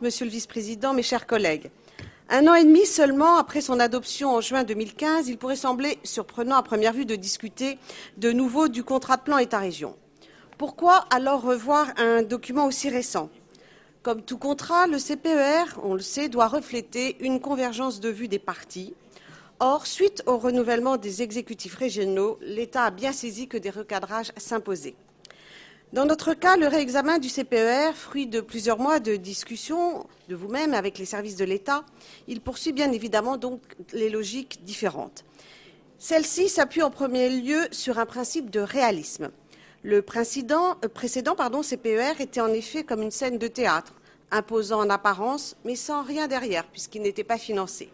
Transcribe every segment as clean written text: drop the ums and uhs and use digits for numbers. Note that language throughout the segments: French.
Monsieur le Vice-président, mes chers collègues. 1 an et demi seulement après son adoption en juin 2015, il pourrait sembler surprenant à première vue de discuter de nouveau du contrat de plan État-région. Pourquoi alors revoir un document aussi récent? Comme tout contrat, le CPER, on le sait, doit refléter une convergence de vues des parties. Or, suite au renouvellement des exécutifs régionaux, l'État a bien saisi que des recadrages s'imposaient. Dans notre cas, le réexamen du CPER, fruit de plusieurs mois de discussion de vous-même avec les services de l'État, il poursuit bien évidemment donc les logiques différentes. Celle-ci s'appuie en premier lieu sur un principe de réalisme. Le précédent CPER était en effet comme une scène de théâtre, imposant en apparence, mais sans rien derrière, puisqu'il n'était pas financé.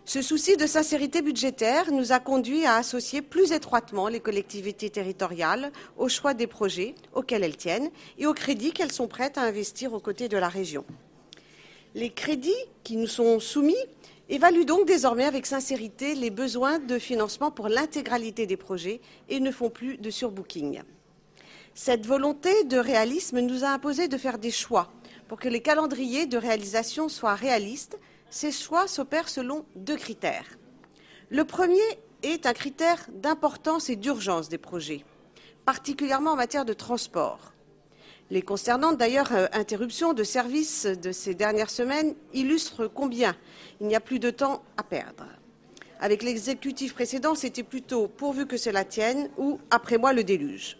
Ce souci de sincérité budgétaire nous a conduit à associer plus étroitement les collectivités territoriales au choix des projets auxquels elles tiennent et aux crédits qu'elles sont prêtes à investir aux côtés de la région. Les crédits qui nous sont soumis évaluent donc désormais avec sincérité les besoins de financement pour l'intégralité des projets et ne font plus de surbooking. Cette volonté de réalisme nous a imposé de faire des choix pour que les calendriers de réalisation soient réalistes. Ces choix s'opèrent selon 2 critères. Le premier est un critère d'importance et d'urgence des projets, particulièrement en matière de transport. Les concernantes d'ailleurs interruptions de services de ces dernières semaines illustrent combien il n'y a plus de temps à perdre. Avec l'exécutif précédent, c'était plutôt pourvu que cela tienne ou après moi le déluge.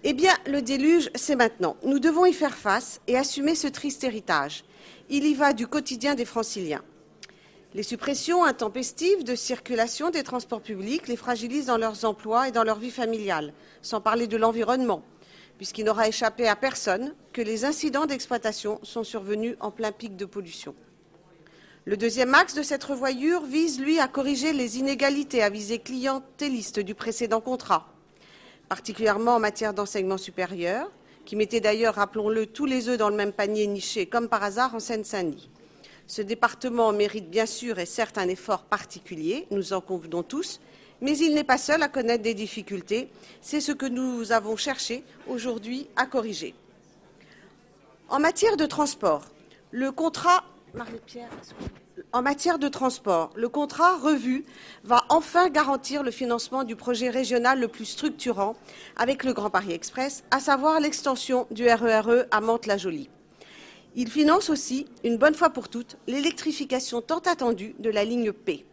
Eh bien, le déluge, c'est maintenant. Nous devons y faire face et assumer ce triste héritage. Il y va du quotidien des Franciliens. Les suppressions intempestives de circulation des transports publics les fragilisent dans leurs emplois et dans leur vie familiale, sans parler de l'environnement, puisqu'il n'aura échappé à personne que les incidents d'exploitation sont survenus en plein pic de pollution. Le deuxième axe de cette revoyure vise, lui, à corriger les inégalités à visée clientélistes du précédent contrat, particulièrement en matière d'enseignement supérieur, qui mettait d'ailleurs, rappelons-le, tous les œufs dans le même panier niché, comme par hasard, en Seine-Saint-Denis. Ce département mérite bien sûr et certes un effort particulier, nous en convenons tous, mais il n'est pas seul à connaître des difficultés. C'est ce que nous avons cherché aujourd'hui à corriger. En matière de transport, le contrat revu va enfin garantir le financement du projet régional le plus structurant avec le Grand Paris Express, à savoir l'extension du RER à Mantes-la-Jolie. Il finance aussi, une bonne fois pour toutes, l'électrification tant attendue de la ligne P,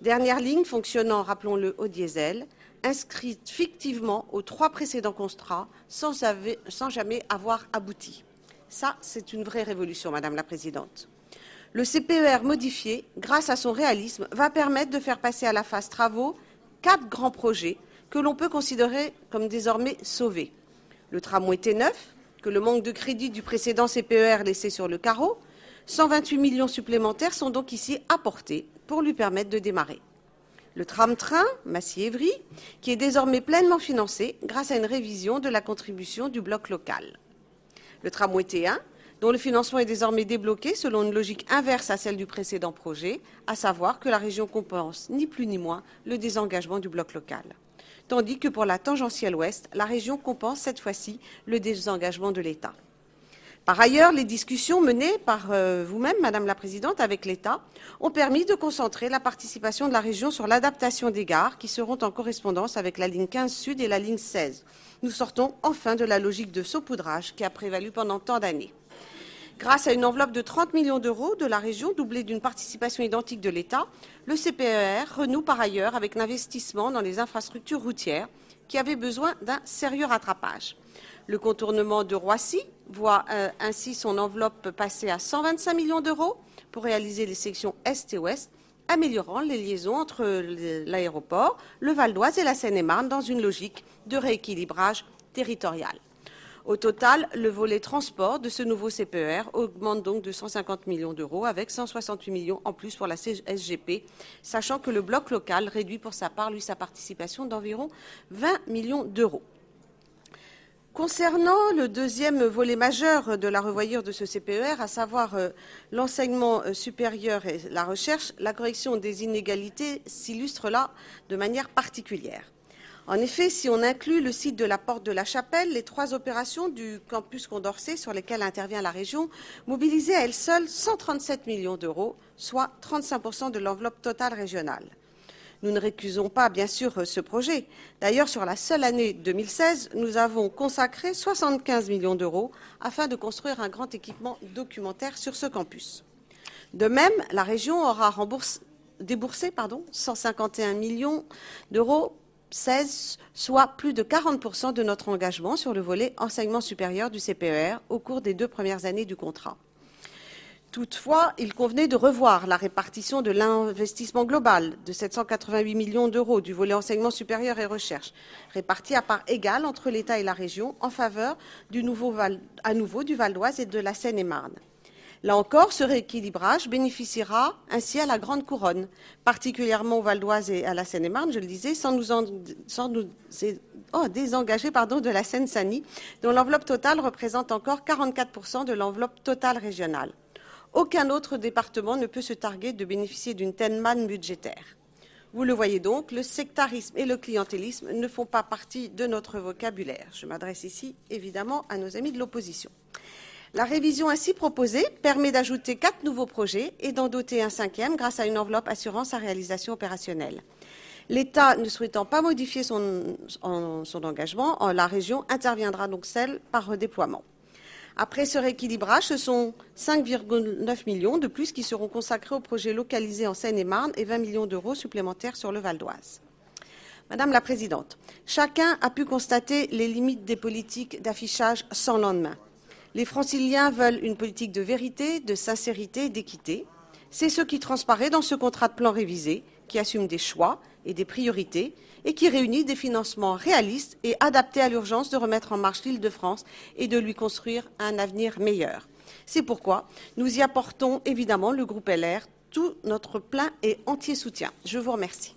dernière ligne fonctionnant, rappelons-le, au diesel, inscrite fictivement aux 3 précédents contrats sans jamais avoir abouti. Ça, c'est une vraie révolution, Madame la Présidente. Le CPER modifié, grâce à son réalisme, va permettre de faire passer à la phase travaux 4 grands projets que l'on peut considérer comme désormais sauvés. Le tramway T9, que le manque de crédit du précédent CPER laissait sur le carreau, 128 millions supplémentaires sont donc ici apportés pour lui permettre de démarrer. Le tram-train Massy-Évry, qui est désormais pleinement financé grâce à une révision de la contribution du bloc local. Le tramway T1, dont le financement est désormais débloqué selon une logique inverse à celle du précédent projet, à savoir que la région compense ni plus ni moins le désengagement du bloc local. Tandis que pour la tangentielle ouest, la région compense cette fois-ci le désengagement de l'État. Par ailleurs, les discussions menées par vous-même, Madame la Présidente, avec l'État, ont permis de concentrer la participation de la région sur l'adaptation des gares qui seront en correspondance avec la ligne 15 Sud et la ligne 16. Nous sortons enfin de la logique de saupoudrage qui a prévalu pendant tant d'années. Grâce à une enveloppe de 30 millions d'euros de la région, doublée d'une participation identique de l'État, le CPER renoue par ailleurs avec l'investissement dans les infrastructures routières qui avaient besoin d'un sérieux rattrapage. Le contournement de Roissy voit ainsi son enveloppe passer à 125 millions d'euros pour réaliser les sections Est et Ouest, améliorant les liaisons entre l'aéroport, le Val d'Oise et la Seine-et-Marne dans une logique de rééquilibrage territorial. Au total, le volet transport de ce nouveau CPER augmente donc de 150 millions d'euros avec 168 millions en plus pour la SGP, sachant que le bloc local réduit pour sa part, lui, sa participation d'environ 20 millions d'euros. Concernant le deuxième volet majeur de la revoyure de ce CPER, à savoir l'enseignement supérieur et la recherche, la correction des inégalités s'illustre là de manière particulière. En effet, si on inclut le site de la Porte de la Chapelle, les 3 opérations du campus Condorcet sur lesquelles intervient la région mobilisaient à elles seules 137 millions d'euros, soit 35% de l'enveloppe totale régionale. Nous ne récusons pas, bien sûr, ce projet. D'ailleurs, sur la seule année 2016, nous avons consacré 75 millions d'euros afin de construire un grand équipement documentaire sur ce campus. De même, la région aura déboursé 151 millions d'euros, soit plus de 40% de notre engagement sur le volet enseignement supérieur du CPER au cours des 2 premières années du contrat. Toutefois, il convenait de revoir la répartition de l'investissement global de 788 millions d'euros du volet enseignement supérieur et recherche, réparti à part égale entre l'État et la région en faveur du Val d'Oise et de la Seine-et-Marne. Là encore, ce rééquilibrage bénéficiera ainsi à la Grande Couronne, particulièrement au Val d'Oise et à la Seine-et-Marne, je le disais, sans nous désengager de la Seine-Saint-Denis, dont l'enveloppe totale représente encore 44% de l'enveloppe totale régionale. Aucun autre département ne peut se targuer de bénéficier d'une telle manne budgétaire. Vous le voyez donc, le sectarisme et le clientélisme ne font pas partie de notre vocabulaire. Je m'adresse ici, évidemment, à nos amis de l'opposition. La révision ainsi proposée permet d'ajouter 4 nouveaux projets et d'en doter un 5e grâce à une enveloppe assurant sa réalisation opérationnelle. L'État ne souhaitant pas modifier son engagement, la région interviendra donc seule par redéploiement. Après ce rééquilibrage, ce sont 5,9 millions de plus qui seront consacrés aux projets localisés en Seine-et-Marne et 20 millions d'euros supplémentaires sur le Val d'Oise. Madame la Présidente, chacun a pu constater les limites des politiques d'affichage sans lendemain. Les franciliens veulent une politique de vérité, de sincérité et d'équité. C'est ce qui transparaît dans ce contrat de plan révisé, qui assume des choix et des priorités et qui réunit des financements réalistes et adaptés à l'urgence de remettre en marche l'Île-de-France et de lui construire un avenir meilleur. C'est pourquoi nous y apportons évidemment, le groupe LR, tout notre plein et entier soutien. Je vous remercie.